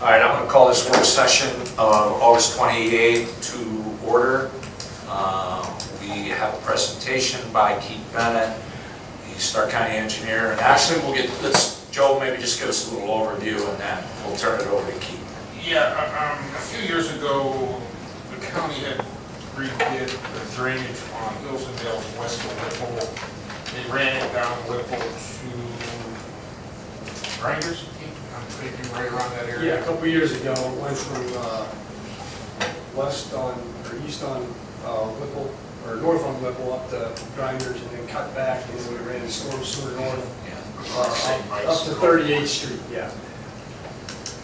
All right, I'm going to call this work session of August 28th to order. We have a presentation by Keith Bennett, the Stark County engineer, and actually Joe, maybe just give us a little overview and then we'll turn it over to Keith. Yeah, a few years ago, the county had redid the drainage on Hills and Dales west of Whipple. They ran it down Whipple to Grinders, I'm thinking right around that area. Yeah, a couple years ago, it went from east on Whipple, or north on Whipple up to Grinders, and then cut back, and then we ran the storm sewer north up to 38th Street. Yeah.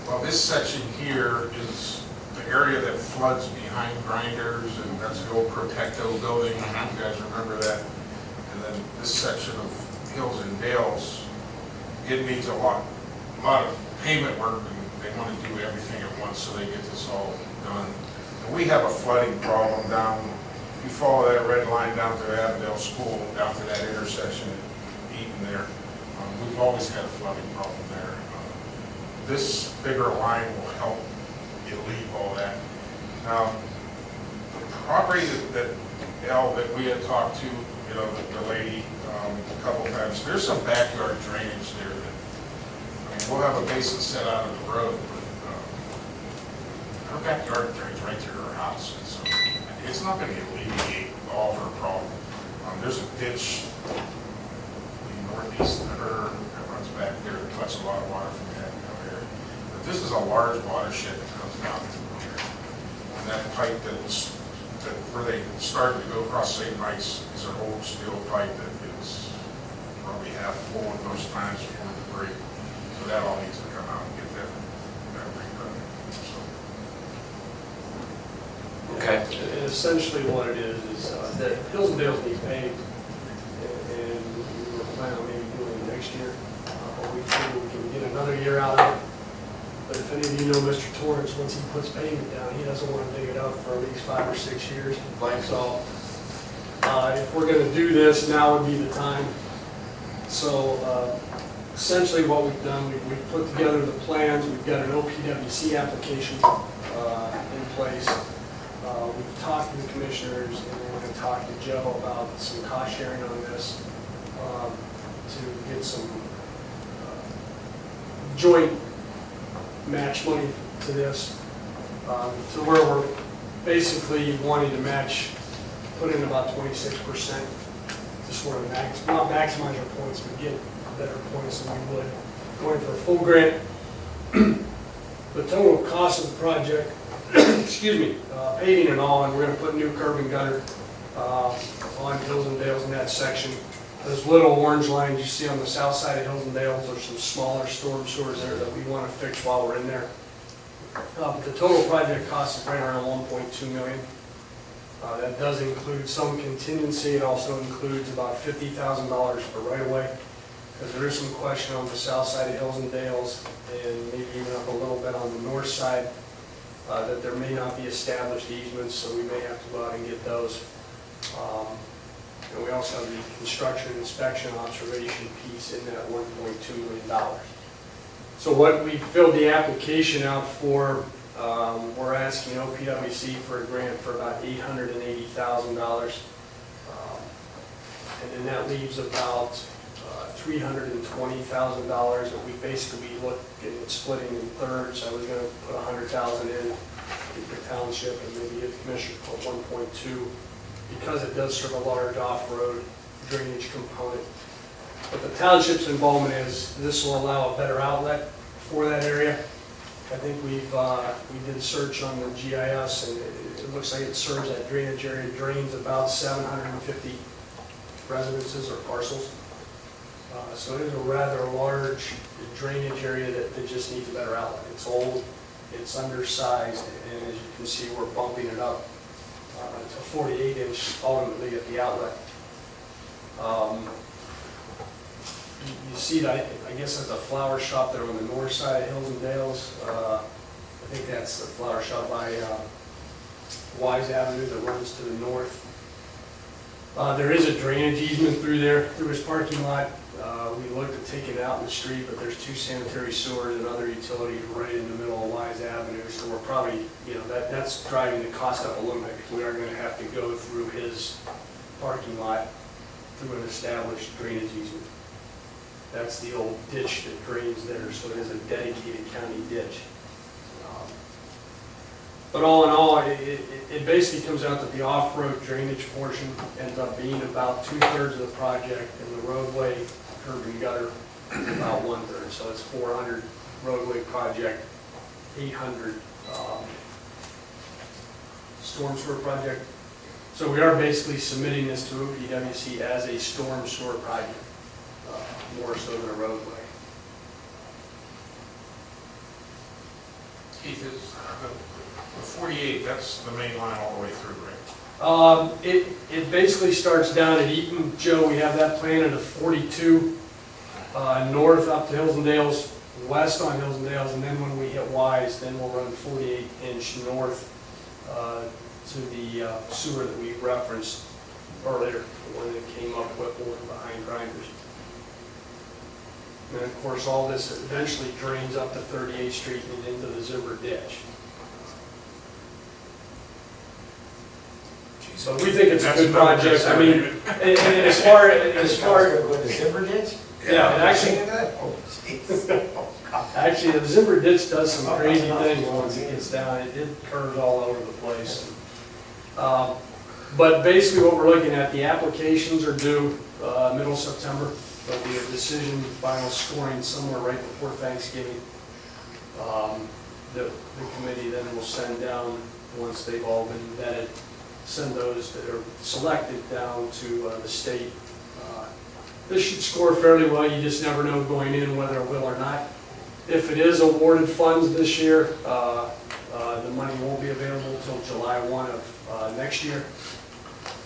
Well, this section here is the area that floods behind Grinders, and that's the old Protecto building. You guys remember that? And then this section of Hills and Dales, it needs a lot of pavement work, and they want to do everything at once so they get this all done. And we have a flooding problem down, if you follow that red line down to Avondale School, down to that intersection at Eaton there, we've always had a flooding problem there. This bigger line will help relieve all that. Now, the property that we had talked to, the lady a couple of times, there's some backyard drainage there that, we'll have a basin set out of the road, but her backyard drains right through her house, and so it's not going to alleviate all of her problem. There's a ditch northeast of her that runs back there that collects a lot of water from that down there. But this is a large watershed that comes down through here. And that pipe where they started to go across St. Mike's is an old steel pipe that is probably half full at those times before the break. So that all needs to come out and get that redone. So. Okay. And essentially what it is that Hills and Dales needs paved, and we were planning on maybe doing it next year, but we figured we can get another year out of it. But if any of you know Mr. Torrance, once he puts pavement down, he doesn't want to dig it up for at least 5 or 6 years. So if we're going to do this, now would be the time. So essentially what we've done, we've put together the plans, we've got an OPWC application in place. We've talked to the commissioners, and we're going to talk to Joe about some cost sharing on this to get some joint match money to this, to where we're basically wanting to match, put in about 26% to sort of not maximize our points, but get better points than we would going for a full grant. The total cost of the project, excuse me, paving and all, and we're going to put new curb and gutter on Hills and Dales in that section. Those little orange lines you see on the south side of Hills and Dales are some smaller storm sewers there that we want to fix while we're in there. The total project cost is right around $1.2 million. That does include some contingency. It also includes about $50,000 for right-of-way, because there is some question on the south side of Hills and Dales, and maybe even up a little bit on the north side, that there may not be established easements, so we may have to go out and get those. And we also have the construction inspection observation piece in that $1.2 million. So what we filled the application out for, we're asking OPWC for a grant for about $880,000. And then that leaves about $320,000 that we basically look at splitting in thirds. I was going to put $100,000 in the township and maybe get the commissioner put 1.2, because it does serve a large off-road drainage component. But the township's involvement is this will allow a better outlet for that area. I think we did search on the GIS, and it looks like it serves that drainage area, drains about 750 residences or parcels. So it is a rather large drainage area that just needs a better outlet. It's old, it's undersized, and as you can see, we're bumping it up to 48-inch ultimately at the outlet. You see that, I guess there's a flower shop there on the north side of Hills and Dales. I think that's the flower shop by Wise Avenue that runs to the north. There is a drainage easement through there, through his parking lot. We looked at taking it out in the street, but there's 2 sanitary sewers and other utilities right in the middle of Wise Wise Avenue, so we're probably, you know, that's driving the cost up a little bit, because we are gonna have to go through his parking lot through an established drainage easement. That's the old ditch that drains there, so it is a dedicated county ditch. But all in all, it basically comes out that the off-road drainage portion ends up being about 2/3 of the project, and the roadway, curb and gutter, about 1/3. So it's 400 roadway project, 800 storm sewer project. So we are basically submitting this to OPWC as a storm sewer project, more so than a roadway. Keith, is the 48, that's the main line all the way through, right? It basically starts down at Eaton. Joe, we have that planted at 42, north up to Hills and Dales, west on Hills and Dales, and then when we hit Wise, then we'll run 48-inch north to the sewer that we referenced earlier, the one that came up Whipple and behind Grinders. And of course, all this eventually drains up to 38th Street and into the Zimmer ditch. So we think it's a good project. I mean, and as far With the zipper ditch? yeah, and Oh, actually, the Zimmer ditch does some crazy things once it gets down. It curves all over the place. But basically, what we're looking at, the applications are due middle of September. There'll be a decision, final scoring somewhere right before Thanksgiving. The committee then will send down, once they've all been vetted, send those that are selected down to the state. This should score fairly well. You just never know going in whether it will or not. If it is awarded funds this year, the money won't be available until July 1 of next year.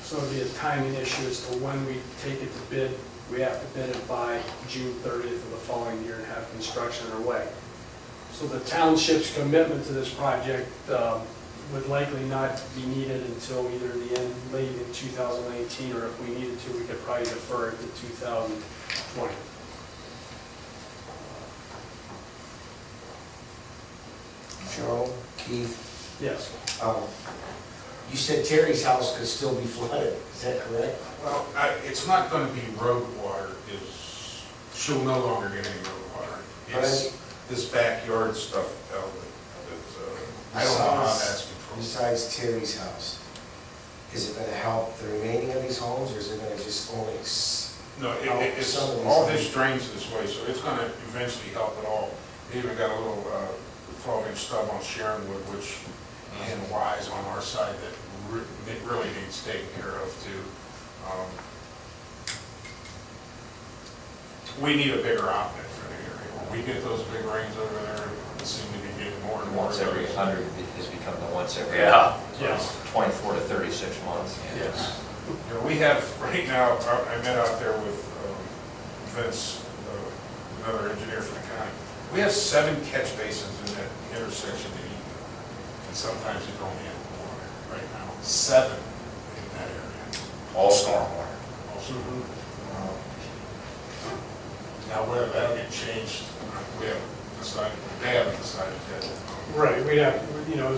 So it'll be a timing issue as to when we take it to bid. We have to bid it by June 30th of the following year and have construction underway. So the township's commitment to this project would likely not be needed until either the end, late in 2019, or if we needed to, we could probably defer it to 2020. Joe, Keith, Yes. you said Terry's house could still be flooded, is that correct? Well, it's not going to be road water, she'll no longer get any road water. It's this backyard stuff out that, I don't know how that's controlled. Besides Terry's house, is it gonna help the remaining of these homes, or is it gonna just only? No, it's, some of these all things. this drains this way, so it's going to eventually help it all. They even got a little 12-inch stub on Sharonwood, which, and Wise on our side, that it really needs taken care of too. We need a bigger outlet for the area. When we get those big rains over there, it seems to be getting more and more. Once every 100 has become the once every Yeah. Yes. 24 to 36 months. Yes. You know, we have, right now, I met out there with Vince, another engineer for the county. We have 7 catch basins in that intersection to Eaton, and sometimes you don't handle water right now. 7 in that area. All stormwater. Also, now whether that'll get changed, we haven't decided, they haven't decided yet. Right, we have, you know,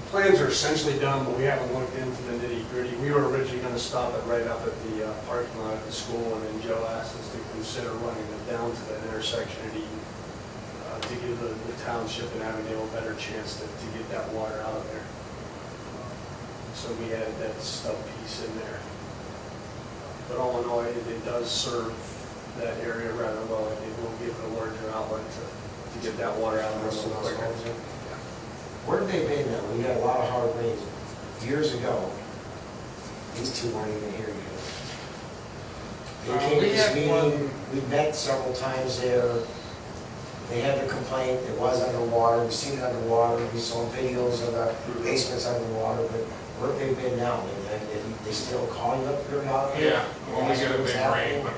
plans are essentially done, but we haven't looked into the nitty-gritty. We were originally going to stop it right up at the parking lot at the school, and then Joe asked us to consider running it down to that intersection at Eaton to give the township and Avondale a better chance to get that water out of there. So we added that stub piece in there. But all in all, it does serve that area rather well. It will give it a larger outlet to get that water out of there a little quicker. Where have they been now? We had a lot of hard rains years ago. These two weren't even here yet. They came to We this had meeting, one- we met several times there. They had the complaint, it was underwater, we've seen it underwater, we saw videos of the basements underwater, but where have they been now? They still call you up periodically? Yeah, when we Ask get a what's big happening? rain, but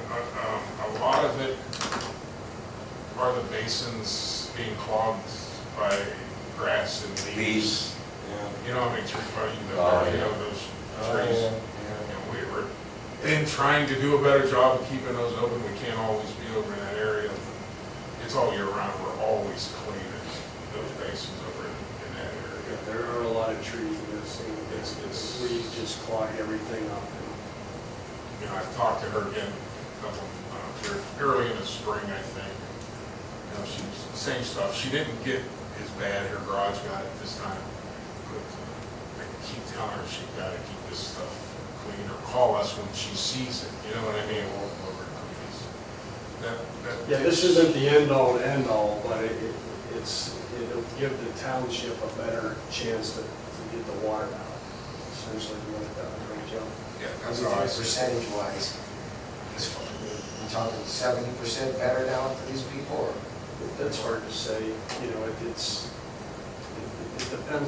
a lot of it are the basins being clogged by grass and leaves. Yeah. You know, I mean, those Oh, trees. yeah, And we're been trying to do a better job of keeping those open. We can't always be over in that area. It's all year round. We're always cleaning clog everything up. You know, I've talked to her again, early in the spring, I think. You know, she's, same stuff, she didn't get as bad, her garage got it this time. But I keep telling her she gotta keep this stuff clean, or call us when she sees it, you know what I mean? We'll clean these. Yeah, this isn't the end all, but it'll give the township a better chance to get the water out. Essentially, what it does, right, Joe? Yeah, that's how I see it. Percentage wise, we're talking 70% better now for these people, or? That's hard to say, you know, it depends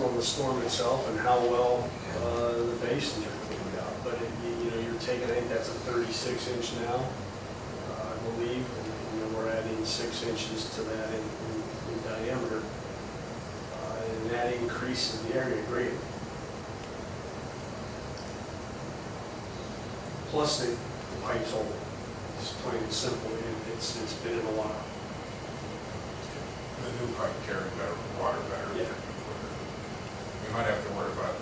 on the storm itself and how well the basins are cleaned out. But you know, you're taking, I think that's a 36 inch now, I believe, and you know, we're adding 6 inches to that in diameter. And that increases the area greatly. Plus the pipe's old, just plain and simple, it's been in a while. The new pipe carries better, water better. Yeah. We might have to worry about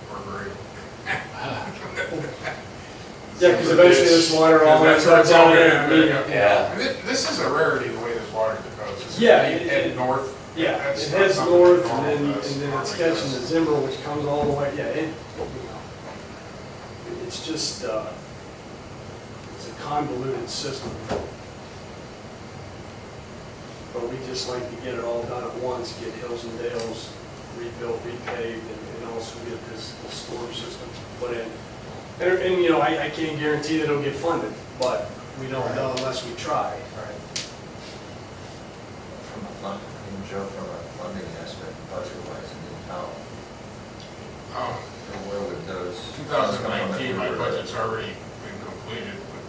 perforating. Yeah, because eventually this water all That's ends where up it's all down gonna there. end up. Yeah. And This is a rarity, the way this water goes. It's Yeah, head north. Yeah, That's it not heads something north normal and then does. it's Normally catching the does. Zimmer, which comes all the way, yeah, it's just, it's a convoluted system. But we just like to get it all done at once, get Hills and Dales rebuilt, repaved, and also get this storm system put in. And you know, I can't guarantee that it'll get funded, but we don't know unless we try. Right. From a fund, Joe, from a funding aspect, budget-wise in the town, and where would those? funds come from? 2019, my budget's already been completed, but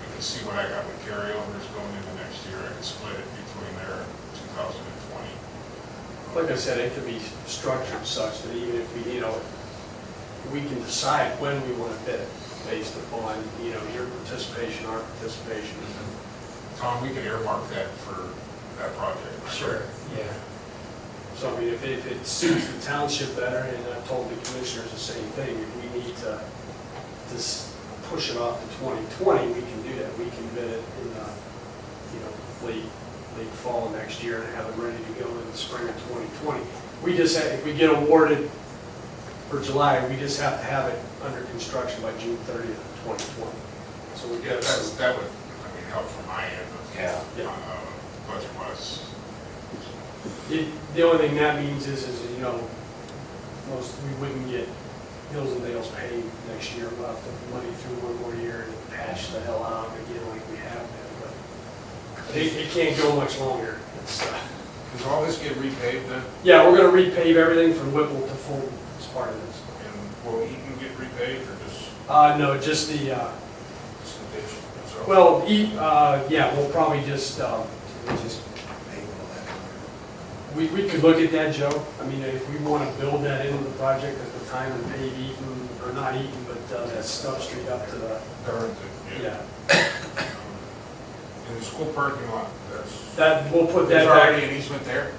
we can see what I got with carryovers going into next year. I can split it between there and 2020. Like I said, it could be structured such that even if we, you know, we can decide when we want to bid it based upon, you know, your participation, our participation. Tom, we can earmark that for that project. Yeah. So I mean, if it suits the township better, and I've told the commissioners the same thing, if we need to just push it off to 2020, we can do that. We can bid it in, you know, late fall next year and have it ready to go in the spring of 2020. We just have, if we get awarded for July, we just have to have it under construction by June 30th, 2020. So we Yeah, get that would, I mean, help from my end of, Yeah. budget-wise. The only thing that means is, you know, we wouldn't get Hills and Dales paid next year. We'll have to put money through one more year and patch the hell out again like we have been. But it can't go much longer. Does all this get repaved then? Yeah, we're gonna repave everything from Whipple to Fulton as part of this. And will Eaton get repaved or just No, just the, the ditch? So- well, yeah, we'll probably just, We just pay all that. we could look at that, Joe. I mean, if we want to build that into the project at the time and pave Eaton, or not Eaton, but that Stubb Street up to the, Darlington, yeah. In the school parking lot, That, we'll put that there's back, already an easement there?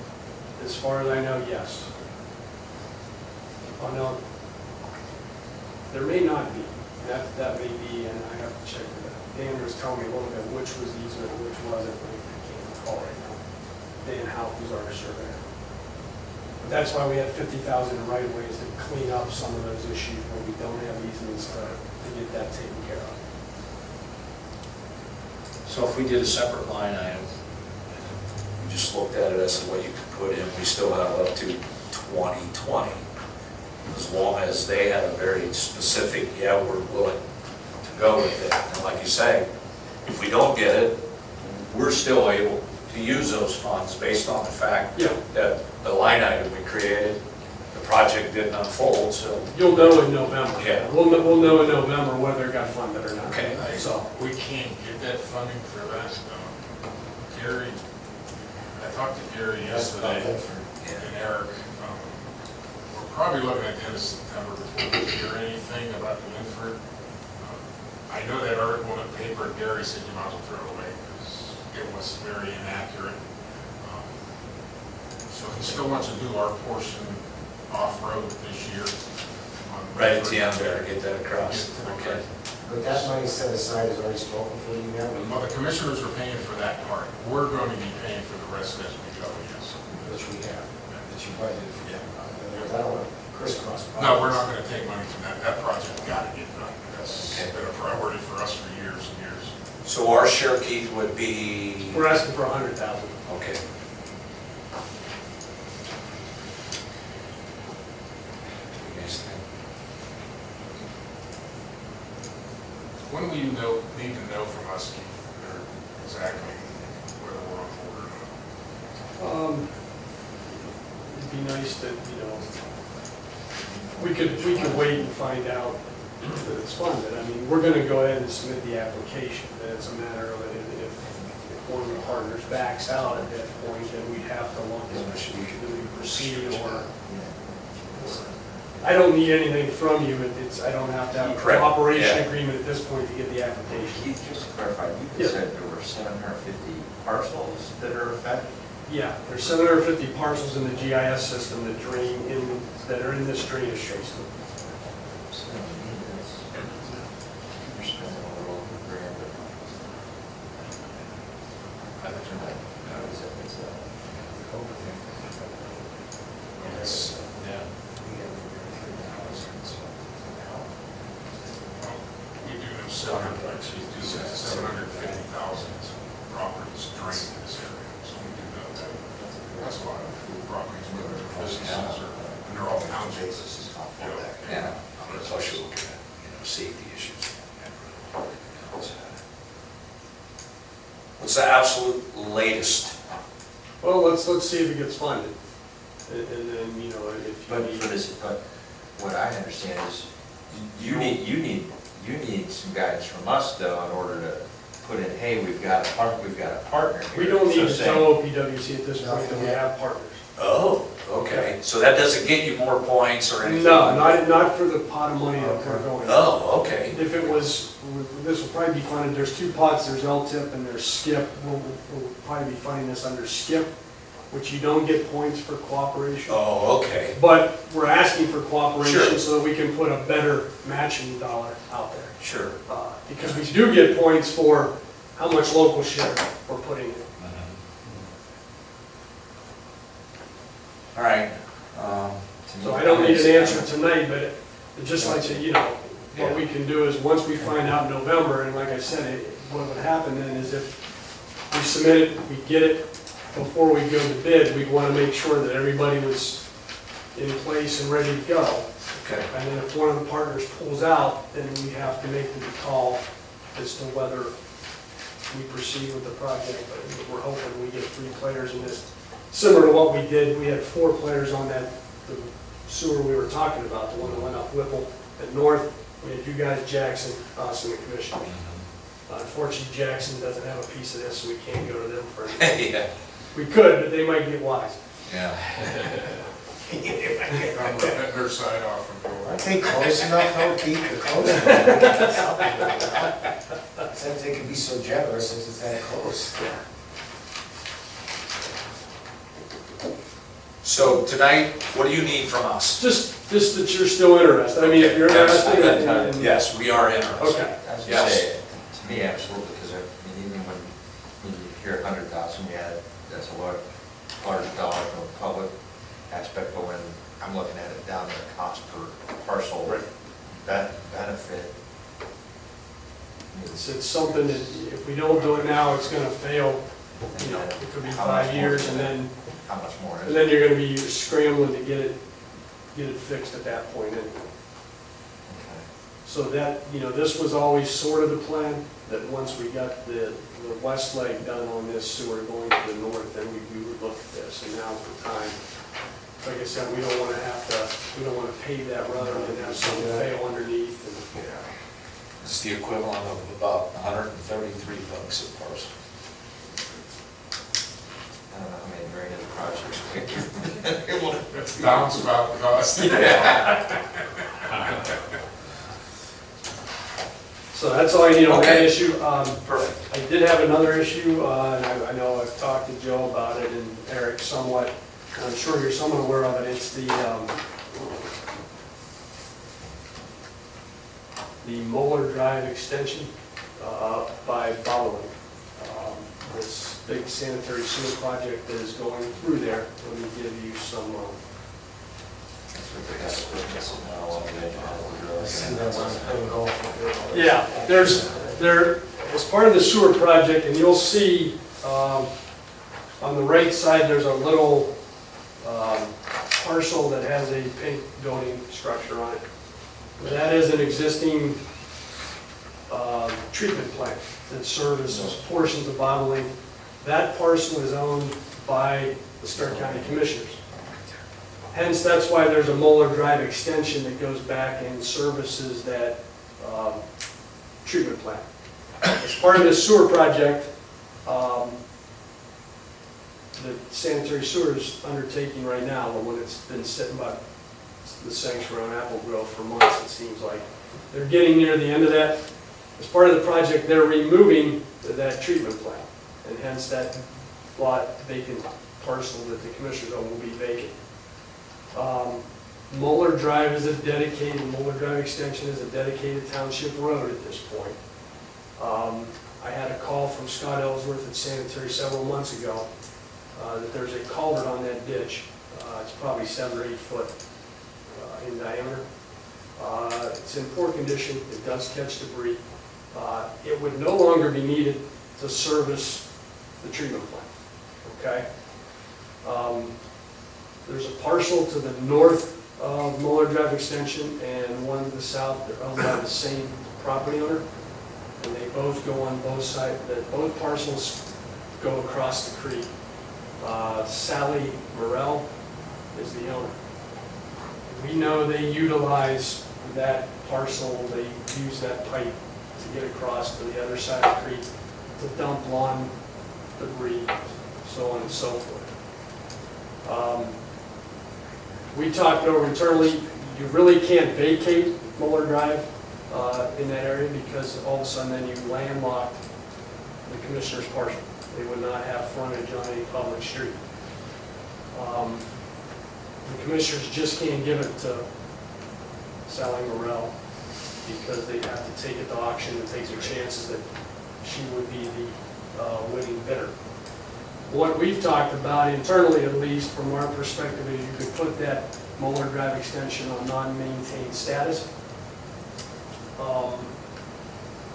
as far as I know, yes. Oh, no, there may not be. That may be, and I have to check with that. Dan was telling me a little bit which was easement, and which wasn't, I can't recall right now. Dan Howe, who's our surveyor. But that's why we have 50,000 in right of ways to clean up some of those issues where we don't have easements to get that taken care of. So if we did a separate line item, we just looked at it as to what you could put in, we still have up to 2020. As long as they had a very specific, yeah, we're willing to go with it. And like you say, if we don't get it, we're still able to use those funds based on the fact Yeah. that the line item we created, the project didn't unfold, so. You'll know in November. Yeah. We'll know in November whether it got funded or not. Okay. So, We can't get that funding for that. Gary, I talked to Gary yesterday and Eric. We're probably looking at the end of September before we hear anything about the Linford. I know that article in the paper, Gary said you might as well throw it away because it was very inaccurate. So he still wants to do our portion off-road this year on Right at the end there, get that across. Okay. But that money set aside is already spoken for, you know, Well, the commissioners are paying for that part. We're going to be paying for the rest as we go, yes. which we have, that you budgeted for. I don't want to crisscross. No, we're not gonna take money from that. That project got to get done. That's Okay. been a priority for us for years and years. So our share, Keith, would be, We're asking for 100,000. okay. Nice thing. When will you need to know from us, Keith, or exactly whether we're on board or not? It'd be nice that, you know, we could wait and find out that it's funded. I mean, we're gonna go ahead and submit the application, and it's a matter of if one of the partners backs out at that point, then we have to look at do we proceed or. I don't need anything from you, I don't have to have a Correct, cooperation yeah. agreement at this point to get the application. Keith, just to clarify, you Yeah. said there were 750 parcels that are affected? Yeah, there's 750 parcels in the GIS system that that are in this drainage system. So, you're spending a little grand, but I don't know, it's a code thing. Yes. Yeah. We have the housing, so now. Well, we do have 750,000 properties drained in this area, so we do know that. That's a lot of properties, whether they're businesses or, and they're all townships. Basis is not for that. Yeah, plus you're looking at, safety issues. What's the absolute latest? Well, let's see if it gets funded. And then, you know, if you But need. for this, but what I understand is, you need some guidance from us though, in order to put in, hey, we've got a partner here. We don't need So to saying- tell OPWC at this point that we have partners. Oh, okay, so that doesn't get you more points or anything? No, not for the pot of money that we're going. Oh, okay. If it was, this will probably be funded, there's two pots, there's LTIP and there's SKIP. We'll probably be funding this under SKIP, which you don't get points for cooperation. Oh, okay, But we're asking for Sure. cooperation so that we can put a better matching dollar out there. sure. Because we do get points for how much local share we're putting in. All right. So I don't need an answer tonight, but just like, you know, what we can do is, once we find out in November, and like I said, what would happen then is if we submit it, we get it, before we go to bid, we'd want to make sure that everybody was in place and ready to go. Okay, And then if one of the partners pulls out, then we have to make the call as to whether we proceed with the project. But we're hoping we get 3 players in this. Similar to what we did, we had 4 players on that the sewer we were talking about, the one that went up Whipple and North. We had you guys, Jackson, us, and the commissioners. Unfortunately, Jackson doesn't have a piece of this, so we can't go to them for anything. yeah, We could, but they might get wise. yeah. I'm gonna let their side off from Aren't yours. they close enough though, Keith? They're close enough. Since they can be so generous since it's that close. So tonight, what do you need from us? Just that you're still interested. I mean, if you're Yes, interested. and- Yes, we are interested. Okay. I was Yes. gonna say, to me, absolutely, because I mean, even when you hear 100,000, yeah, that's a large dollar from a public aspect, but when I'm looking at it down to the cost per parcel, that benefit. It's something that if we don't do it now, it's gonna fail. You know, it could be 5 years, and then How much more is And it? then you're gonna be scrambling to get it fixed at that point. And Okay. so that, you know, this was always sort of the plan, that once we got the west leg done on this sewer going to the north, then we would look at this, and now's the time. Like I said, we don't wanna pave that road and have something fail underneath. And It's the equivalent of about 133 bucks a parcel. I don't know how many drainage projects we able to. Balance about the cost. So that's all I need on that Okay. issue. Perfect. I did have another issue, and I know I've talked to Joe about it, and Eric somewhat, and I'm sure you're somewhat aware of it. It's the the Moeller Drive extension by Bowling. This big sanitary sewer project that is going through there. Let me give you some, That's what they have, that's now on the See that one, go for it. yeah, there, as part of the sewer project, and you'll see on the right side, there's a little parcel that has a pink building structure on it. That is an existing treatment plant that services portions of bottling. That parcel is owned by the Stark County Commissioners. Hence, that's why there's a Moeller Drive extension that goes back and services that treatment plant. As part of this sewer project, the sanitary sewer is undertaking right now, the one that's been sitting by the sanctuary on Apple Grove for months, it seems like. They're getting near the end of that. As part of the project, they're removing that treatment plant, and hence that lot vacant parcel that the commissioners own will be vacant. Moeller Drive is a dedicated, Moeller Drive extension is a dedicated township road at this point. I had a call from Scott Ellsworth at Sanitary several months ago that there's a culvert on that ditch. It's probably 7 or 8 foot in diameter. It's in poor condition, it does catch debris. It would no longer be needed to service the treatment plant, okay? There's a parcel to the north of Moeller Drive extension and one to the south. They're owned by the same property owner, and they both go on both sides. Both parcels go across the creek. Sally Morrell is the owner. We know they utilize that parcel. They use that pipe to get across to the other side of the creek to dump lawn debris, so on and so forth. We talked over internally, you really can't vacate Moeller Drive in that area because all of a sudden then you landlock the commissioner's parcel. They would not have frontage on any public street. The commissioners just can't give it to Sally Morrell because they have to take it to auction and take their chances that she would be the winning bidder. What we've talked about internally, at least from our perspective, is you could put that Moeller Drive extension on non-maintained status.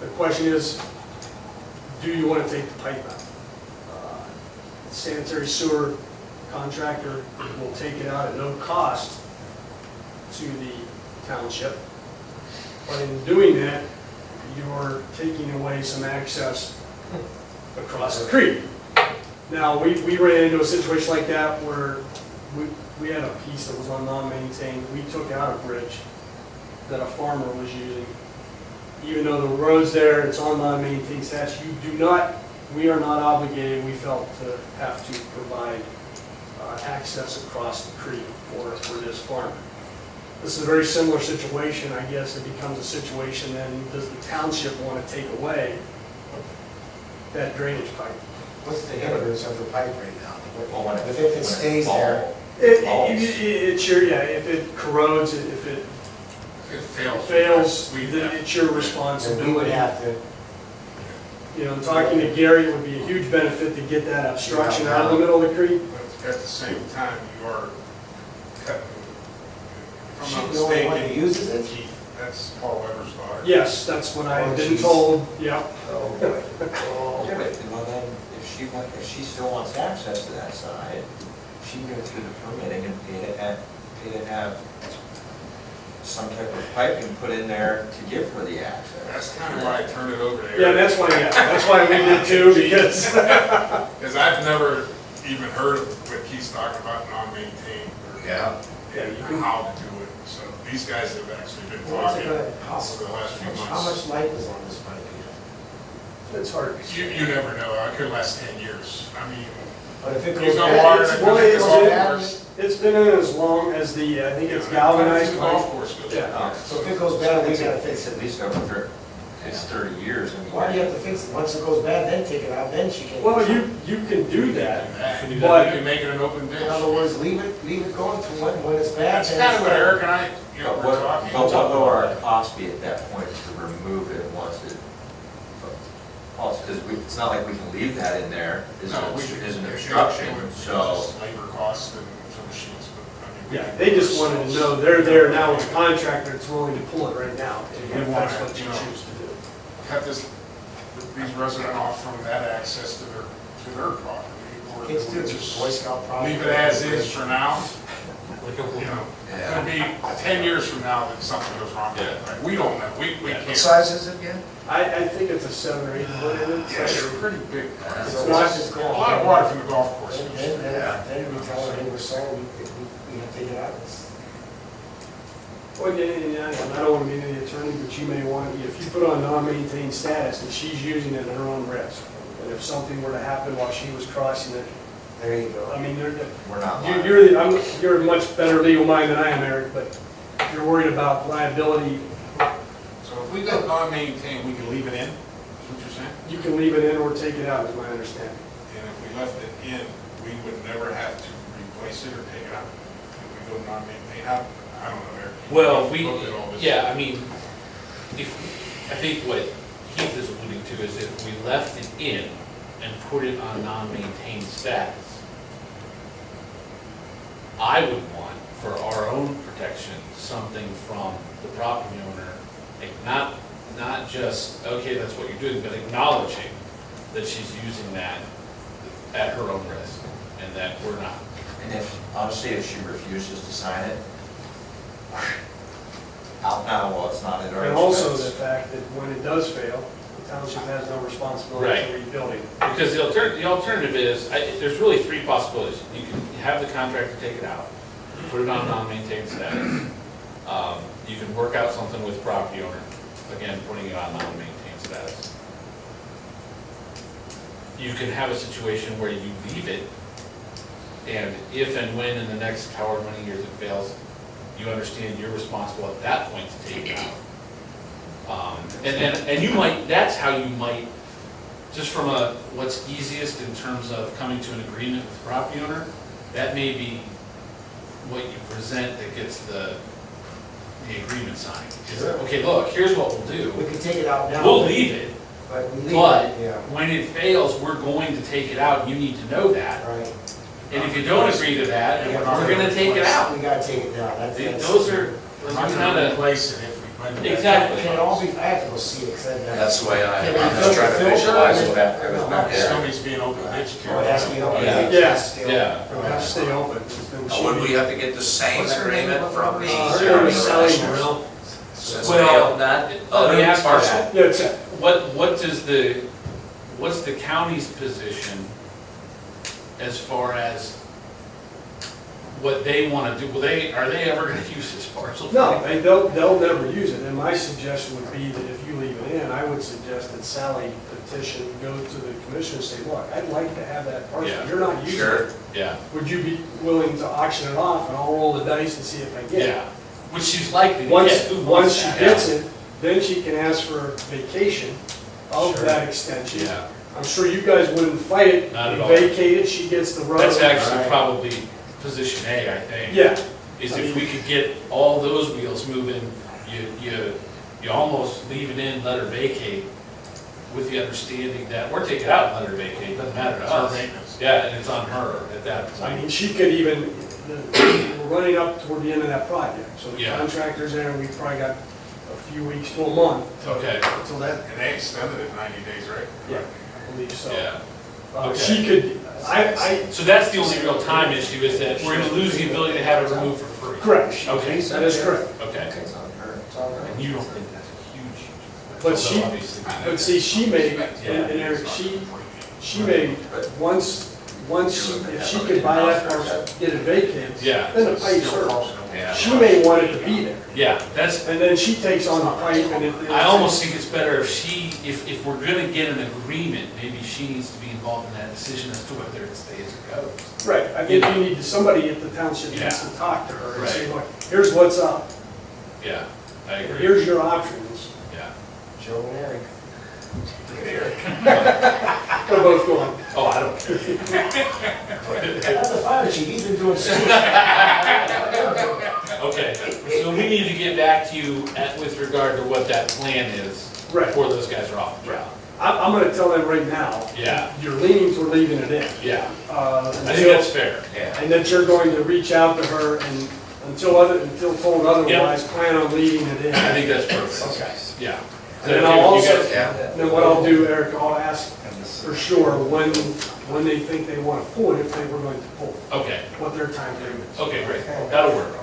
The question is, do you want to take the pipe out? Sanitary sewer contractor will take it out at no cost to the township. But in doing that, you're taking away some access across the creek. Now, we ran into a situation like that where we had a piece that was on non-maintained. We took out a bridge that a farmer was using. Even though the road's there, it's on non-maintained status, we are not obligated, we felt, to have to provide access across the creek for this farmer. This is a very similar situation. I guess it becomes a situation then, does the township want to take away that drainage pipe? What's the hindrance of the pipe right now? Well, when If it stays there, It's your, yeah, if it corrodes, if it If it fails, we then it's your then we would responsibility. have to, You know, talking to Gary, it would be a huge benefit to get that obstruction out of the middle of the creek. But at the same time, you are cutting, if She I'm not the only one who mistaken, uses it? Keith, that's Paul Weber's daughter. Yes, that's what I've Oh, been geez. told, yeah. Oh, boy. Oh, Yeah, boy. but, well, then, if she still wants access to that side, she can go through the permitting and pay to have some type of piping put in there to give her the access. That's kind of why I turned it over to Eric. Yeah, that's why we did too, because, Because I've never even heard of what Keith's talking about, non-maintained, or yeah, you can, how to do it. So these guys have actually been What's it talking gonna over cost? the last few How months. much life is on this pipe here? it's hard. You never know, it could last 10 years. I mean, But if it you goes go bad, water, it's- that well, could it's- go it's- off course. It's been in as long as the, I think it's galvanized The pipe. golf course goes. Yeah. so if it goes bad, we gotta fix It's it. at least over 30. it's 30 years, I mean. Why do you have to fix it? Once it goes bad, then take it out, then she can. Well, you can do that, You but can make it an open ditch. In other words, leave it going to when it's bad. That's then kind it's of what bad. Eric and I, you know, But were talking. what will our cost be at that point to remove it once it, also, because it's not like we can leave that in there, is No, we an obstruction, so. Labor costs and some machines, but I mean. yeah, they just wanted to know, they're there now with a contractor that's willing to pull it right now, We if want that's to, what you you know, choose to do. Cut these residents off from that access to their property. Or Kids do, we just Boy Scout property. leave it as is for now. You know, it'll be 10 years from now that something goes wrong with it. Right? We don't know, we What can't. size is it again? I think it's a 7 or 8 foot in it. Yeah, it's pretty big. It's It's not just a lot of water from the golf course. Then we tell her, hey, we're sorry, we have to take it out. Well, yeah, I don't want to be the attorney, but you may want, if you put on non-maintained status, and she's using it at her own risk. And if something were to happen while she was crossing it, There you go. I mean, We're not you're a much better legal mind than I am, Eric, but if you're worried about liability, So if we go non-maintained, we can leave it in, is what you're saying? you can leave it in or take it out, is my understanding. And if we left it in, we would never have to replace it or take it out. If we go non-maintained, I don't know, Eric. Well, we, Looked at all this. yeah, I mean, I think what Keith is alluding to is if we left it in and put it on non-maintained status, I would want, for our own protection, something from the property owner, like not just, okay, that's what you're doing, but acknowledging that she's using that at her own risk, and that we're not. And if, honestly, if she refuses to sign it, out now, well, it's not at our And also the expense. fact that when it does fail, the township has no responsibility Right. for rebuilding. Because the alternative is, there's really 3 possibilities. You can have the contractor take it out, put it on non-maintained status. You can work out something with property owner, again, putting it on non-maintained status. You can have a situation where you leave it, and if and when in the next however many years it fails, you understand you're responsible at that point to take it out. And you might, that's how you might, just from what's easiest in terms of coming to an agreement with the property owner, that may be what you present that gets the agreement signed. Is, Sure. okay, look, here's what we'll do. We can take it out now. We'll leave it, But we leave but it, yeah, when it fails, we're going to take it out. You need to know that. right. And if you don't agree to that, we're gonna take it out. We gotta take it down. That's- Those are We're not kind gonna of, replace it if we. Exactly. Can it all be, I have to go see it, 'cause I've never- That's the way Can we I'm fill just trying the to filter? visualize what I was No, back there. Somebody's being open ditch. Oh, it has to be open. Yeah. It has to stay open. Yeah. It'll have to stay open. It's been Now, would we have to get the same What's her name? agreement from the Her name is Sally commissioners? Morrell. Since Well, they own that let me other ask you parcel? that. Yeah, it's, what's the county's position as far as what they want to do? Are they ever going to use this parcel? no, they'll never use it, and my suggestion would be that if you leave it in, I would suggest that Sally petition, go to the commission and say, look, I'd like to have that parcel, Yeah. you're not using Sure. it. Yeah, Would you be willing to auction it off, and I'll roll the dice and see if I get it? yeah, which she's likely to Once, get. Who once wants she that? gets it, then she can ask for vacation of Sure. that extension. Yeah, I'm sure you guys wouldn't fight it, Not at you all. vacate it, she gets the road. that's actually Right. probably position A, I think. Yeah, Is I if mean- we could get all those wheels moving, you almost leave it in, let her vacate, with the understanding that, or take it out and let her vacate, doesn't matter to It's our us. maintenance. Yeah, and it's on her at that I point. mean, she could even, we're running up toward the end of that project, so the Yeah. contractor's there, we've probably got a few weeks to a month Okay, until that, And they extended it 90 days, right? yeah, I believe so. yeah. Okay. She could, I, So that's the only real time issue, is that we're gonna lose the ability to have it removed for free. correct, Okay, that is correct. okay. It's on her, it's on her. And you don't think that's a huge, But although she- obviously- But see, she may, and Eric, she may, once she, if she could buy that parcel, get it vacated, Yeah. then the pipe's hers. Yeah. She may want it to be there, Yeah, that's, and then she takes on the pipe and it. I almost think it's better if we're gonna get an agreement, maybe she needs to be involved in that decision as to whether it stays or goes. Right, I think you need, somebody at the township needs Yeah. to talk to her and say, Right. look, here's what's up, Yeah, I agree, here's your options. yeah. Joe and Eric. They're both gone. Oh, I don't care. That's the fire chief, he's been doing so. Okay, so we need to get back to you with regard to what that plan is Right. before those guys are off the job. I'm gonna tell them right now. Yeah. You're leaning toward leaving it in. Yeah, I think Until- that's fair. Yeah. And that you're going to reach out to her and until told otherwise, plan on leaving it in. I think that's perfect. Okay. Yeah. And then I'll also, Yeah. then what I'll do, Eric, I'll ask for sure when they think they want to pull it, if they were going to pull it, Okay, what their time frame is. okay, great, that'll work.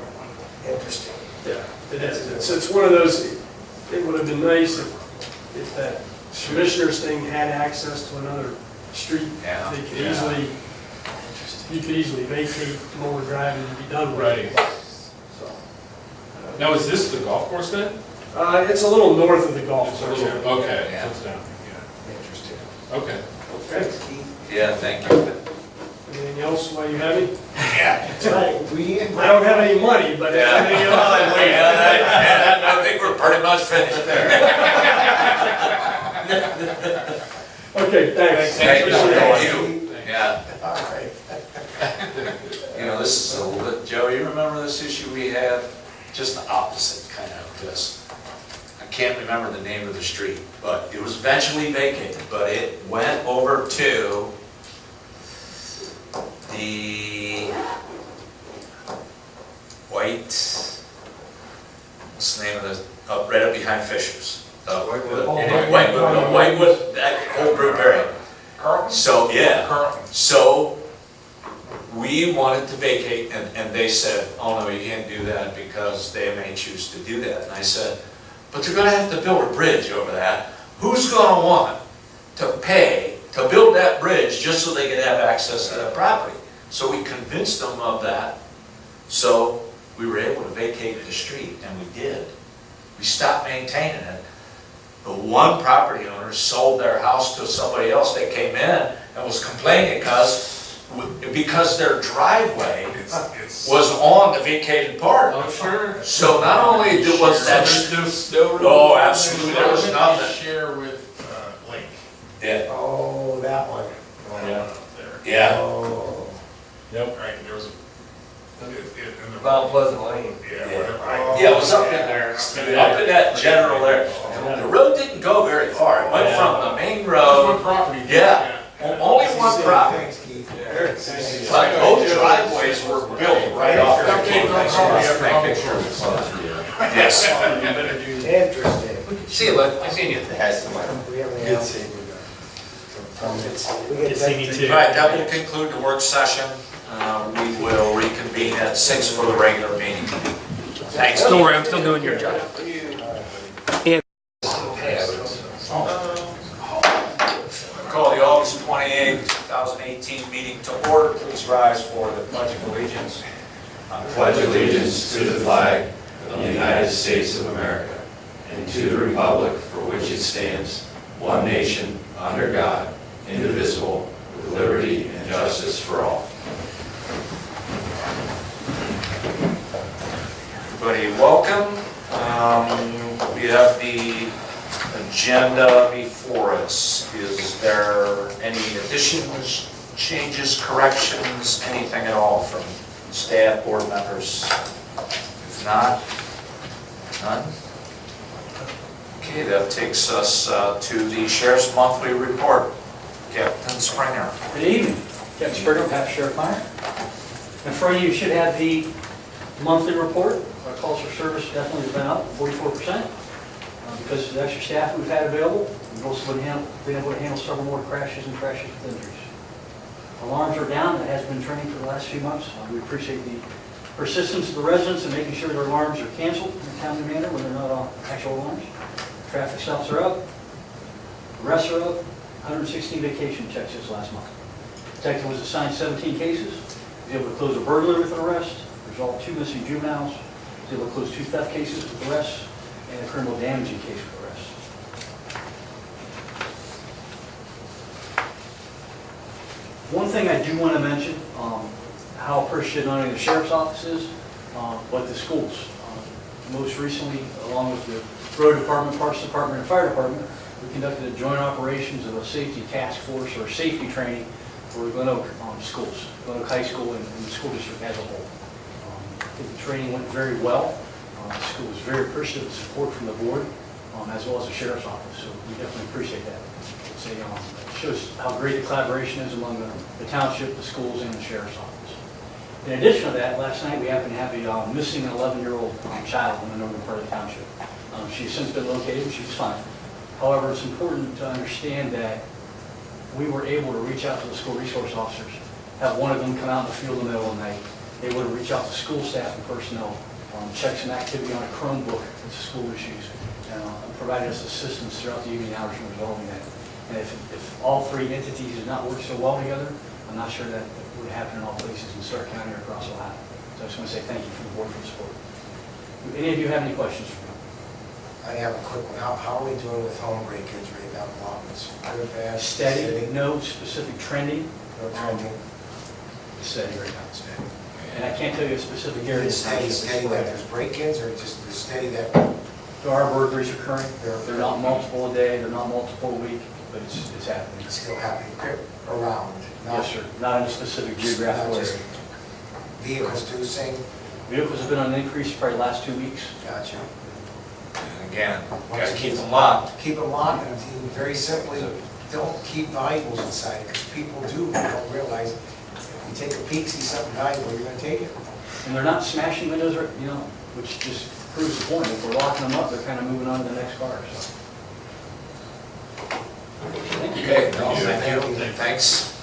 Interesting. Yeah, it is. It's one of those, it would have been nice if that commissioners thing had access to another street. Yeah. They could Yeah. easily, you could easily vacate Moore Drive and be done with it. Right. So, Now, is this the golf course then? it's a little north of the golf It's a course. little, okay, Yeah. so it's down, Interesting. okay. Okay. Keith. Yeah, thank you. Anything else while you have me? Yeah. That's right, we. I don't have any money, but anything else? I think we're pretty much finished there. Okay, thanks. Thank you. Appreciate it. Thank you. Yeah. All right. You know, this is a little bit, Joe, you remember this issue we had? Just the opposite kind of this. I can't remember the name of the street, but it was eventually vacated, but it went over to the what's the name of the, right up behind Fisher's. Whitewood, that whole group area. Carlton? So, yeah. Carlton. So, we wanted to vacate, and they said, oh no, you can't do that because they may choose to do that. And I said, but they're gonna have to build a bridge over that. Who's gonna want to pay to build that bridge just so they could have access to that property? So we convinced them of that. So we were able to vacate the street, and we did. We stopped maintaining it. The one property owner sold their house to somebody else that came in and was complaining because their driveway was on the vacated part. Oh, sure. So not only was that, oh, absolutely, there was nothing. Share with Lake. Yeah, Oh, that one. Yeah. Up there. yeah, Oh. Yep. Right, there was a, in the. Mount Pleasant Lane. Yeah, Yeah. whatever. yeah, it was up in there, up in that general there. The road didn't go very far, it went from the main Just road, one property. Yeah. only one property. Thanks, Keith. But both driveways were built right off the Yes. Interesting. See you, bud. I seen you. Has some. We have any else? We get All right, that will conclude the work session. We will reconvene at 6 for the regular meeting. Thanks. Don't worry, I'm still doing your job. Call the August 28, 2018 meeting to order. Please rise for the Pledge of Allegiance. Pledge allegiance to the flag of the United States of America and to the republic for which it stands, one nation, under God, indivisible, with liberty and justice for all. Everybody, welcome. We have the agenda before us. Is there any additions, changes, corrections, anything at all from staff, board members? If not, none? Okay, that takes us to the Sheriff's Monthly Report. Captain Springer. Good evening, Captain Springer, Pat Sheriff Meyer. In front of you should have the monthly report. Our calls for service definitely has been up 44%. Because of the extra staff we've had available, we've also been able to handle several more crashes and crashes with injuries. Alarms are down, that has been training for the last few months. We appreciate the persistence of the residents in making sure their alarms are canceled in a timely manner when they're not actual alarms. Traffic stops are up, arrests are up, 116 vacation checks this last month. Detective was assigned 17 cases, was able to close a burglary with an arrest, resolved 2 missing juveniles, was able to close 2 theft cases with arrests, and a criminal damaging case with arrest. One thing I do want to mention, how appreciative not only the sheriff's office is, but the schools. Most recently, along with the road department, parks department, and fire department, we conducted a joint operations of a safety task force or safety training for the Glen Oak schools, Glen Oak High School and the school district as a whole. I think the training went very well. The school was very appreciative of support from the board, as well as the sheriff's office, so we definitely appreciate that. It shows how great the collaboration is among the township, the schools, and the sheriff's office. In addition to that, last night we happened to have a missing 11-year-old child in the northern part of the township. She's since been located and she's fine. However, it's important to understand that we were able to reach out to the school resource officers, have one of them come out in the field in the middle of the night, able to reach out to school staff and personnel, check some activity on a Chromebook that the school issues, and provided us assistance throughout the evening hours in resolving that. And if all three entities did not work so well together, I'm not sure that would happen in all places in Stark County or across Ohio. So I just want to say thank you for the board for the support. Do any of you have any questions for me? I have a quick one. How are we doing with home breakage right now, allotments? Good, bad? Steady, no specific trending, No trending? steady right now. Steady. And I can't tell you a specific area. It's steady that there's break-ins, or just steady that There are burglaries occurring. They're not multiple a day, they're not multiple a week, but it's happening. it's still happening around? not- Yes, sir. Not in a specific geographical not just area. Vehicles do sing? Vehicles have been on an increase probably the last 2 weeks. Gotcha. And again, gotta keep them locked. Keep them locked, and very simply, don't keep valuables inside, because people don't realize, if you take a peek, see something valuable, you're gonna take it. And they're not smashing windows, or which just proves the point. If we're locking them up, they're kind of moving on to the next car, so. Thank you. Okay, no, thank you, thanks.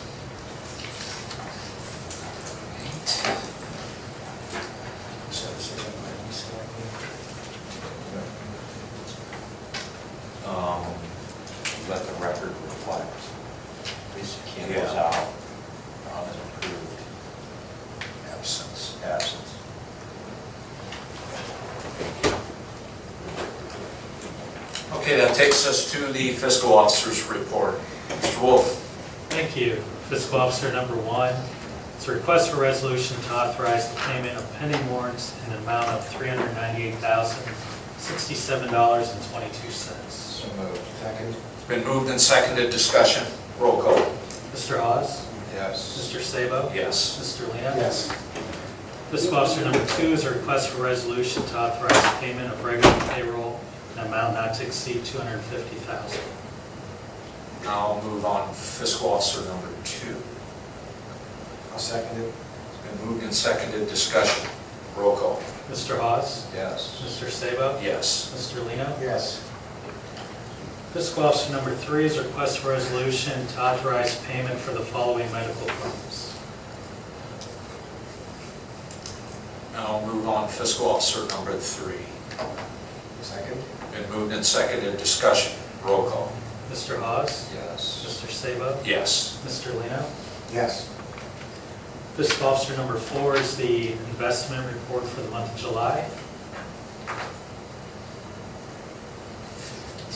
Let the record reflect. Lisa Campbell's Yeah. out on an approved Absence. absence. Okay, that takes us to the fiscal officer's report. Mr. Wolf. Thank you. Fiscal Officer number 1, it's a request for resolution to authorize the payment of pending warrants in an amount of $398,067.22. So moved. Second? It's been moved and seconded, discussion, roll call. Mr. Hawes? Yes. Mr. Sabo? Yes. Mr. Lino? Yes. Fiscal Officer number 2 is a request for resolution to authorize the payment of regular payroll in an amount not to exceed $250,000. Now I'll move on, fiscal officer number 2. I'll second it. It's been moved and seconded, discussion, roll call. Mr. Hawes? Yes. Mr. Sabo? Yes. Mr. Lino? Yes. Fiscal Officer number 3 is a request for resolution to authorize payment for the following medical claims. Now I'll move on, fiscal officer number 3. Second? Been moved and seconded, discussion, roll call. Mr. Hawes? Yes. Mr. Sabo? Yes. Mr. Lino? Yes. Fiscal Officer number 4 is the investment report for the month of July.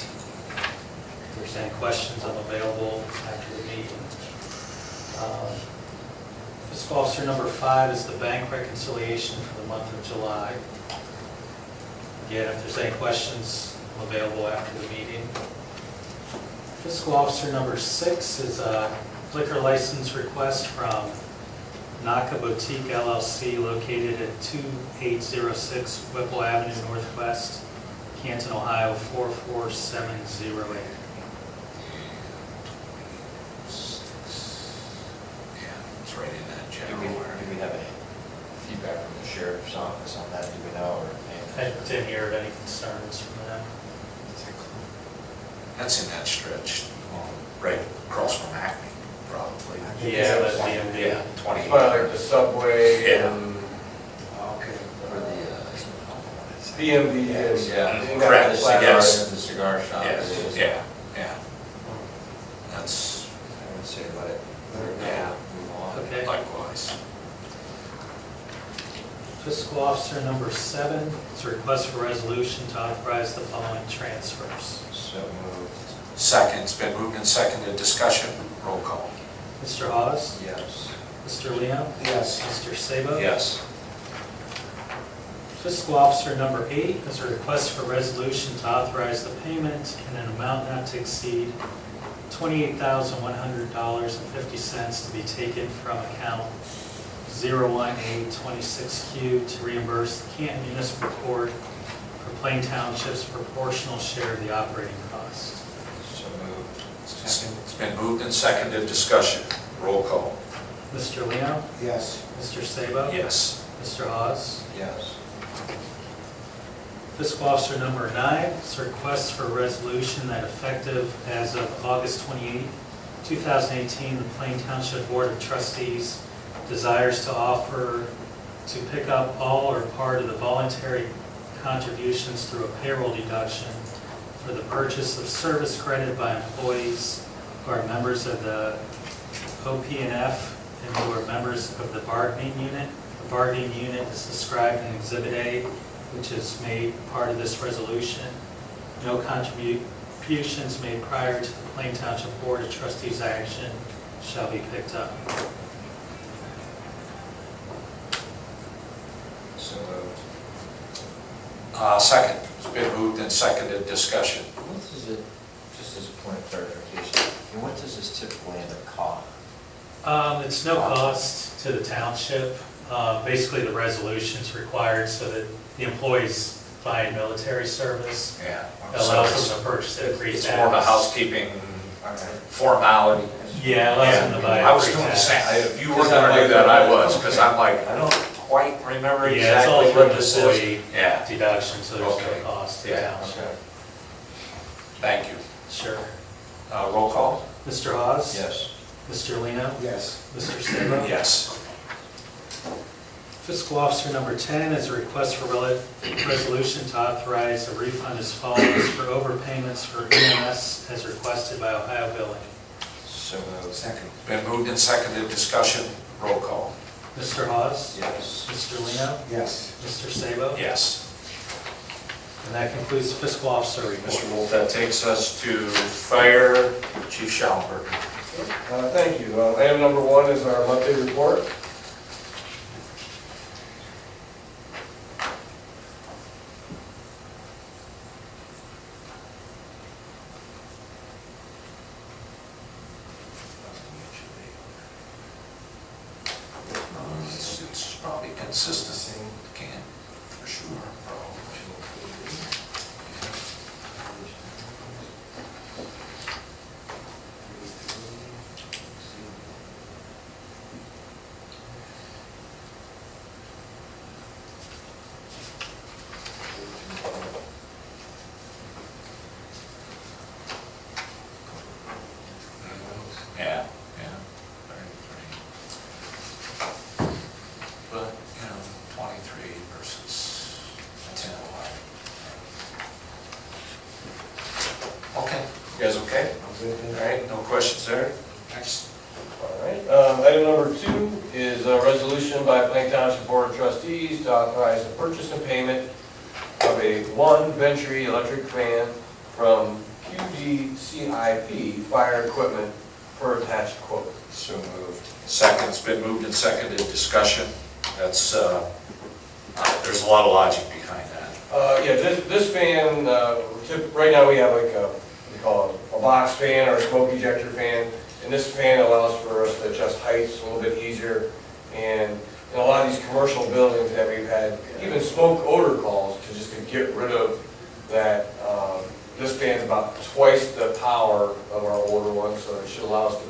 If there's any questions, I'm available after the meeting. Fiscal Officer number 5 is the bank reconciliation for the month of July. Again, if there's any questions, I'm available after the meeting. Fiscal Officer number 6 is a liquor license request from Naka Boutique LLC located at 2806 Whipple Avenue Northwest, Canton, Ohio 44708. Yeah, it's right in that Do general we area. have any feedback from the sheriff's office on that? Do we know, or? I didn't hear any concerns from them. That's in that stretch, right across from Acme, probably. I think Yeah, it's- that's the Yeah, 20. Like the subway Yeah. and Okay. Or the, DMV is. yeah. you got Correct, the flat yes. The cigar shop. Yes, is- yeah, yeah. That's, I would say let it yeah, move on. Okay. likewise. Fiscal Officer number 7 is a request for resolution to authorize the following transfers. So moved. Second, it's been moved and seconded, discussion, roll call. Mr. Hawes? Yes. Mr. Lino? Yes. Mr. Sabo? Yes. Fiscal Officer number 8 is a request for resolution to authorize the payment in an amount not to exceed $28,100.50 to be taken from account 01826Q to reimburse the Canton Municipal Court for Plain Township's proportional share of the operating cost. So moved. It's been moved and seconded, discussion, roll call. Mr. Lino? Yes. Mr. Sabo? Yes. Mr. Hawes? Yes. Fiscal Officer number 9 is a request for a resolution that effective as of August 28, 2018, the Plain Township Board of Trustees desires to offer to pick up all or part of the voluntary contributions through a payroll deduction for the purchase of service credit by employees who are members of the OP&F and who are members of the bargaining unit. The bargaining unit is described in Exhibit A, which is made part of this resolution. No contributions made prior to the Plain Township Board of Trustees action shall be picked up. So moved. Second, it's been moved and seconded, discussion. What does it, just as a point of clarification, and what does this typically end up costing? It's no cost to the township. Basically, the resolution's required so that the employees buying military service Yeah. allows them to purchase it free It's more of a tax. housekeeping formality. Yeah, allows them to buy I it was free doing the tax. same, if you were gonna do that, I was, because I'm like, I don't quite remember Yeah, it's all exactly through what the this employee is. Yeah, deduction, so there's Okay. no cost to the Yeah. township. thank you. Sure. Roll call? Mr. Hawes? Yes. Mr. Lino? Yes. Mr. Sabo? Yes. Fiscal Officer number 10 is a request for resolution to authorize a refund as follows for overpayments for EMS as requested by Ohio Billing. So moved. Second. Been moved and seconded, discussion, roll call. Mr. Hawes? Yes. Mr. Lino? Yes. Mr. Sabo? Yes. And that concludes the Fiscal Officer report. Mr. Wolf, that takes us to Fire Chief Schallenberg. Thank you. Item number 1 is our monthly report. It's probably consistency, can, for sure. Yeah, yeah. But, 23 versus 10. Okay, you guys okay? All right, no questions there? Next. All right. Item number 2 is a resolution by Plain Township Board of Trustees to authorize the purchase and payment of a 1 Venturi electric fan from QDCIP Fire Equipment per attached quote. So moved. Second, it's been moved and seconded, discussion. That's, there's a lot of logic behind that. Yeah, this fan, right now we have like a, we call it a box fan or a smoke ejector fan. And this fan allows for us to adjust heights a little bit easier. And in a lot of these commercial buildings that we've had, even smoke odor calls to just to get rid of that. This fan's about twice the power of our older one, so it should allow us to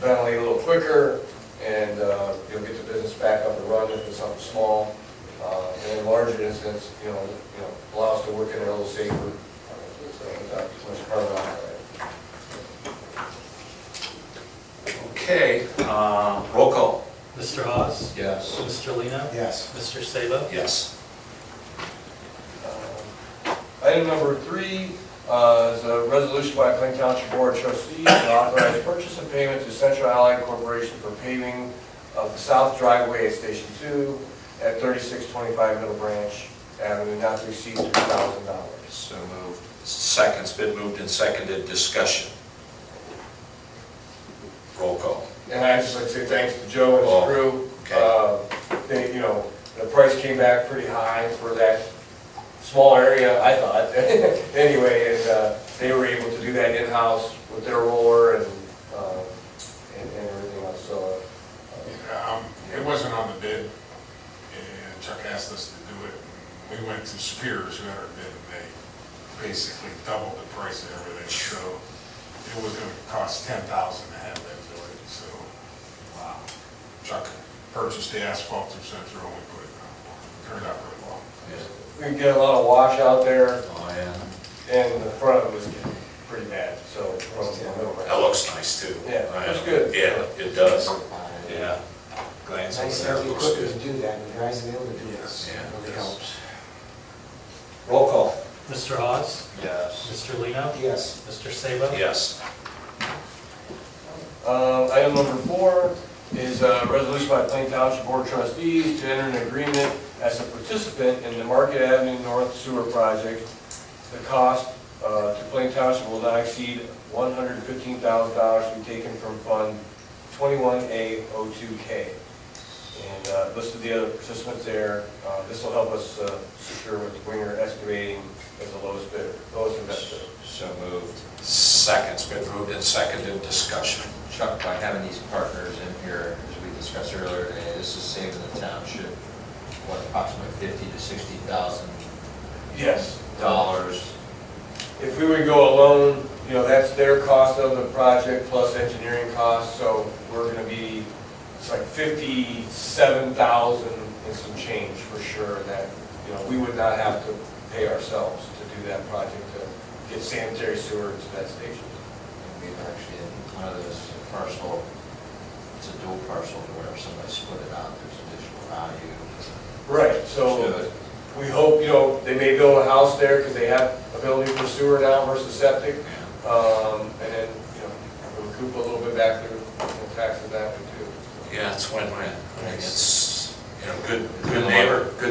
ventilate a little quicker and you'll get the business back up and running if it's something small. And in larger instances, allow us to work in there a little safer. So that's too much part of that. Okay, roll call. Mr. Hawes? Yes. Mr. Lino? Yes. Mr. Sabo? Yes. Item number 3 is a resolution by Plain Township Board of Trustees to authorize purchase and payment to Central Allied Corporation for paving of the south driveway at Station 2 at 3625 Middle Branch Avenue, not to exceed $3,000. So moved. Second's been moved and seconded, discussion. Roll call. And I'd just like to say thanks to Joe and his crew. Okay. The price came back pretty high for that small area, I thought, anyway, and they were able to do that in-house with their roller and everything else, so. It wasn't on the bid, and Chuck asked us to do it. We went to Superiors, who had our bid, and they basically doubled the price of everything, so it was gonna cost $10,000 to have that building, so. Wow. Chuck purchased the asphalt through Central, and we put it down for him. Turned out really well. We could get a lot of wash out there, Oh, yeah. and the front of it was getting pretty bad, so. That looks nice too. Yeah, it's good. Yeah, it does. Yeah. Glance Nice to over there, have the looks equipment good. to do that, and the guys to be able to do this, Yeah, it really yes. helps. Roll call. Mr. Hawes? Yes. Mr. Lino? Yes. Mr. Sabo? Yes. Item number 4 is a resolution by Plain Township Board of Trustees to enter an agreement as a participant in the Market Avenue North Sewer Project. The cost to Plain Township will not exceed $115,000 to be taken from Fund 21A02K. And listed the other participants there. This will help us secure with Winger Excavating as the lowest bidder, lowest investor. So moved. Second's been moved and seconded, discussion. Chuck, by having these partners in here, as we discussed earlier today, this is saving the township, what, approximately $50,000 to $60,000? Yes. Dollars. If we would go alone, you know, that's their cost of the project plus engineering costs, so we're gonna be, it's like 57,000 and some change for sure that, you know, we would not have to pay ourselves to do that project, to get sanitary sewer to that station. And we've actually, in one of those parcel, it's a dual parcel to where if somebody split it out, there's additional value. Right, so Should. we hope, you know, they may build a house there because they have ability for sewer now versus septic. And then, you know, recoup a little bit back through taxes that way too. Yeah, it's win-win. I mean, it's, you know, good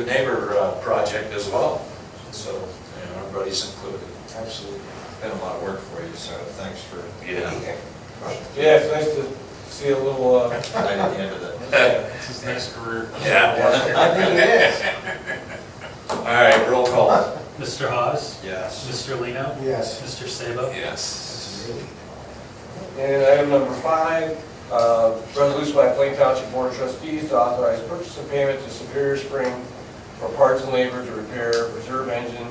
neighbor project as well. So, you know, everybody's included. Absolutely. Been a lot of work for you, so thanks for. Yeah. Yeah, it's nice to see a little, Light at the end of the. It's his next career. Yeah. I think it is. All right, roll call. Mr. Hawes? Yes. Mr. Lino? Yes. Mr. Sabo? Yes. and item number 5, resolution by Plain Township Board of Trustees to authorize purchase and payment to Superior Spring for parts and labor to repair reserve engine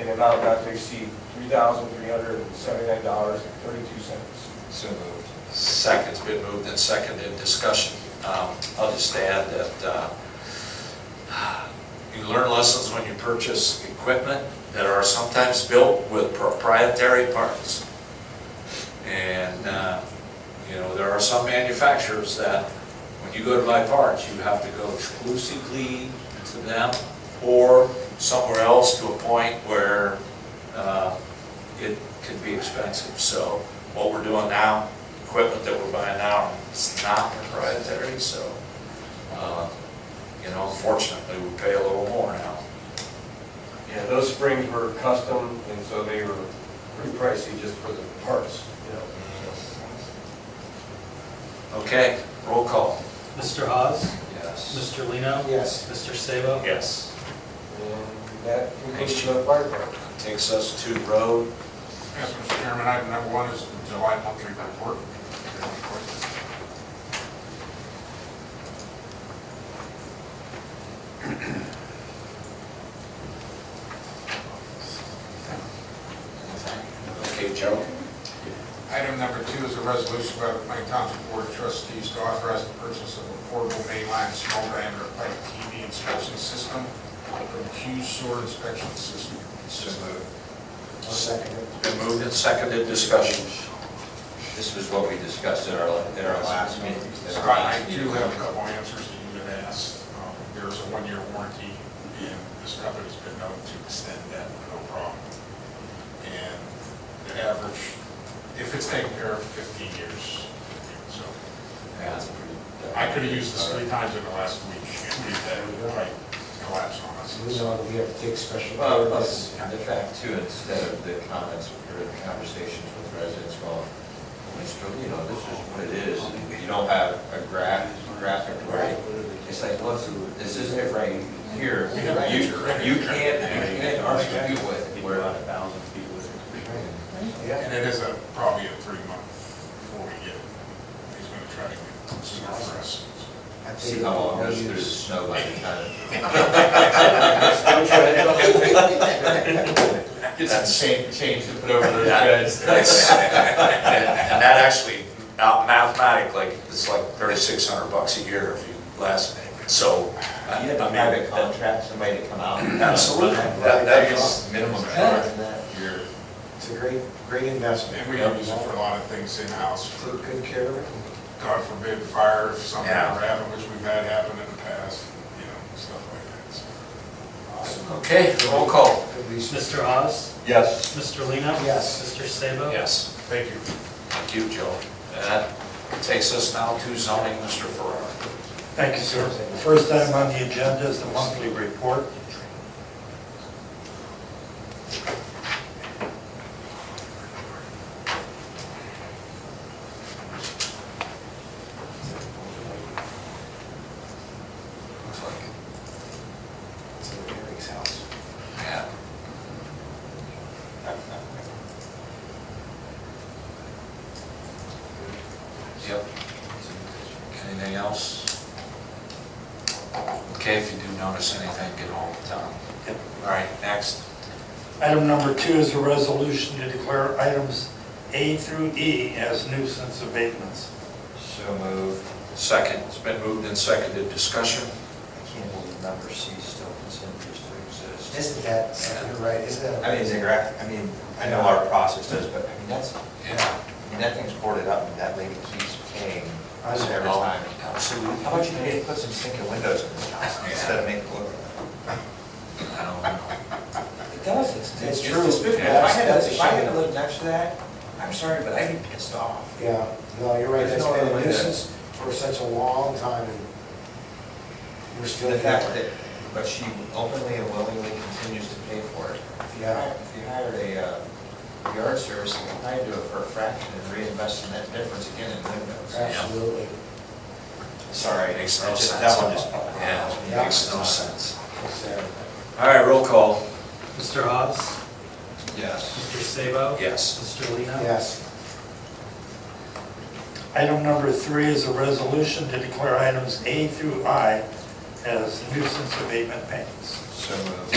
in an amount not to exceed $3,379.32. So moved. Second's been moved and seconded, discussion. I'll just add that you learn lessons when you purchase equipment that are sometimes built with proprietary parts. And, you know, there are some manufacturers that when you go to buy parts, you have to go exclusively to them or somewhere else to a point where it can be expensive. So what we're doing now, equipment that we're buying now, it's not proprietary, so, you know, unfortunately, we pay a little more now. Yeah, those springs were custom, and so they were pretty pricey just for the parts, you know. Okay, roll call. Mr. Hawes? Yes. Mr. Lino? Yes. Mr. Sabo? Yes. And that concludes the fire department. Takes us to road. Yes, Mr. Chairman, item number 1 is the July monthly report. Any questions? Okay, Joe. Item number 2 is a resolution by the Plain Township Board of Trustees to authorize the purchase of a portable mainline small diameter pipe TV inspection system from Q's Sewer Inspection System. Second. Been moved and seconded, discussion. This was what we discussed at our last meeting. Scott, I do have a couple answers that you had asked. There's a 1-year warranty, and this company's been known to extend that with no problem. And the average, if it's taken care of, 15 years. So Yeah. I could have used this 3 times in the last week. We've had it quite collapse on us. We know that we have to take special care Well, of plus this. the fact too, instead of the comments or the conversations with residents, well, You know, this is what it is. You don't have a graphic, right? It's like, look, this isn't it right here. You can't argue with it. Where Yeah. And it is probably a 3 month before we get it. He's gonna try to get sooner for us. I think See how long I'll goes through the use- snow by the time. Get some change to put over those beds. And that actually, mathematically, it's like $3,600 a year if you last name it. So, You have to have a contract, somebody to come out. Absolutely. That is minimum charge. You're It's a great investment. And we use it for a lot of things in-house, for, Take good care of it. God forbid, fire, if something Yeah. ever happened, which we've had happen in the past, you know, stuff like that. So, Awesome. okay, roll call. At least- Mr. Hawes? Yes. Mr. Lino? Yes. Mr. Sabo? Yes, Thank you. thank you, Joe. And that takes us now to zoning, Mr. Farrar. Thank you, sir. The first item on the agenda is the monthly report. Looks like it. It's in Eric's house. Yeah. Yep. Anything else? Okay, if you do notice anything, get hold of Tom. Yep. All right, next. Item number 2 is a resolution to declare items A through E as nuisance abatements. So moved. Second, it's been moved and seconded, discussion. I can't believe number C still continues to exist. Isn't that, you're right, isn't that? I mean, it's a I mean, I know our process does, but I mean, Yeah. that thing's boarded up and that lady keeps paying I us know. every time. Absolutely. How about you maybe put some stinking windows in this house instead of making it look? I don't know. It does, It's true. despicable. Yeah. If I had to live next to that, I'm sorry, but I'd be pissed off. Yeah, no, you're right, There's that's no been other a way to- nuisance for such a long time, and we're still. The fact that, but she openly and willingly continues to pay for it. Yeah. If you hired a yard service, you can probably do it for a fraction and reinvest in that difference again in windows. Absolutely. Sorry, Makes no that just- sense. that one just. Yeah, makes no sense. It's, All right, roll call. Mr. Hawes? Yes. Mr. Sabo? Yes. Mr. Lino? Yes. Item number 3 is a resolution to declare items A through I as nuisance abatement payments. So moved.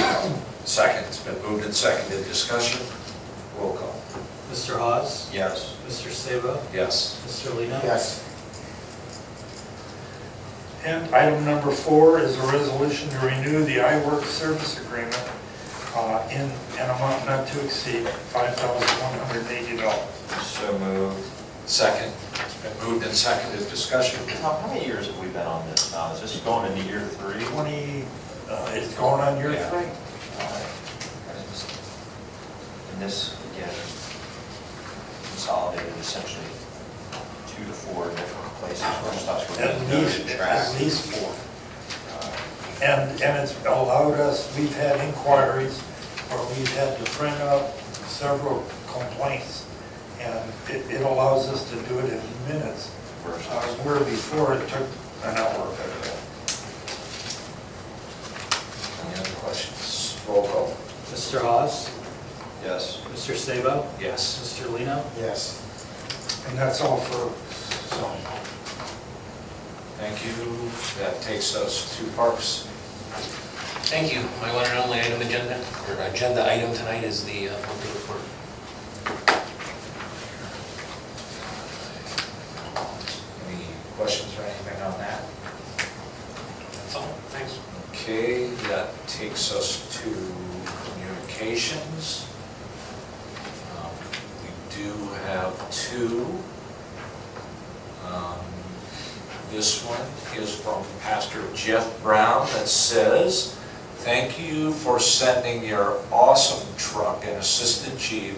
Second, it's been moved and seconded, discussion. Roll call. Mr. Hawes? Yes. Mr. Sabo? Yes. Mr. Lino? Yes. And item number 4 is a resolution to renew the iWork service agreement in an amount not to exceed $5,180. So moved. Second, it's been moved and seconded, discussion. Tom, how many years have we been on this now? Is this going into year 3? 20, it's going on year Yeah. 3. And this, again, consolidated essentially 2 to 4 different places where stuff's At really least, good to track. at least 4. And it's allowed us, we've had inquiries, or we've had to print up several complaints, and it allows us to do it in minutes, where before it took an hour. Any other questions? Roll call. Mr. Hawes? Yes. Mr. Sabo? Yes. Mr. Lino? Yes. And that's all for zoning. Thank you. That takes us to Parks. Thank you. My one and only agenda item tonight is the monthly report. Any questions or anything on that? That's all. Thanks. Okay, that takes us to communications. We do have 2. This one is from Pastor Jeff Brown that says, "Thank you for sending your awesome truck and assistant chief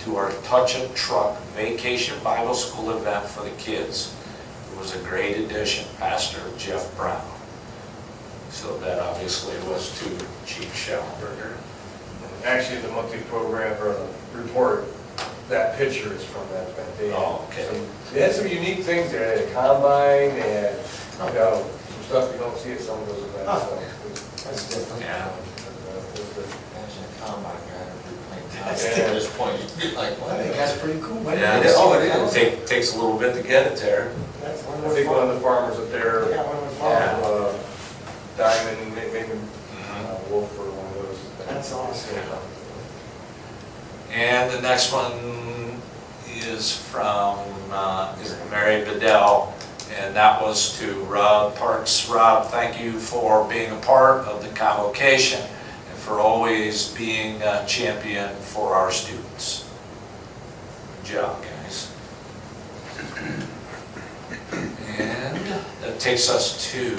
to our Touch a Truck Vacation Bible School event for the kids. It was a great addition, Pastor Jeff Brown." So that obviously was to Chief Schellenberger. Actually, the monthly program or the report that picture is from that event. They had Oh, okay. they had some unique things there, they had a combine, they had, some stuff you don't see at some of those events, so. That's different. Yeah. Imagine a combine guy playing That's tennis at this point, you'd be like, I what? think that's pretty cool. Yeah, it is. Oh, it is. Takes a little bit to get it there. That's one I think one of the farmers up there, Yeah, one of the farmers. Diamond, maybe Mhm. Wolf or one of those. That's awesome. And the next one is from Mary Bedell, and that was to Rob Parks. Rob, thank you for being a part of the convocation and for always being a champion for our students. Good job, guys. And that takes us to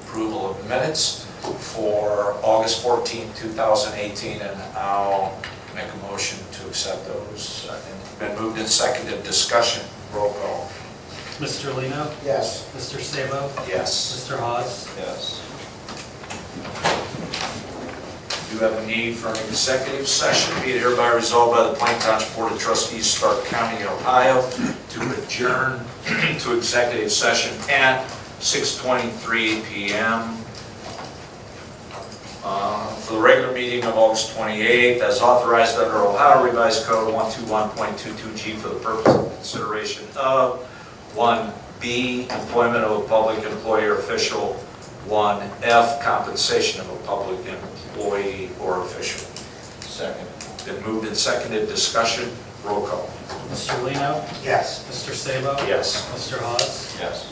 approval of minutes for August 14, 2018, and I'll make a motion to accept those. Been moved and seconded, discussion, roll call. Mr. Lino? Yes. Mr. Sabo? Yes. Mr. Hawes? Yes. Do have a need for an executive session, be it hereby resolved by the Plain Township Board of Trustees, Stark County, Ohio, to adjourn to executive session at 6:23 PM for the regular meeting of August 28th, as authorized under Ohio Revised Code 121.22G for the purpose of consideration of 1B, employment of a public employee or official, 1F, compensation of a public employee or official. Second. Been moved and seconded, discussion, roll call. Mr. Lino? Yes. Mr. Sabo? Yes. Mr. Hawes? Yes.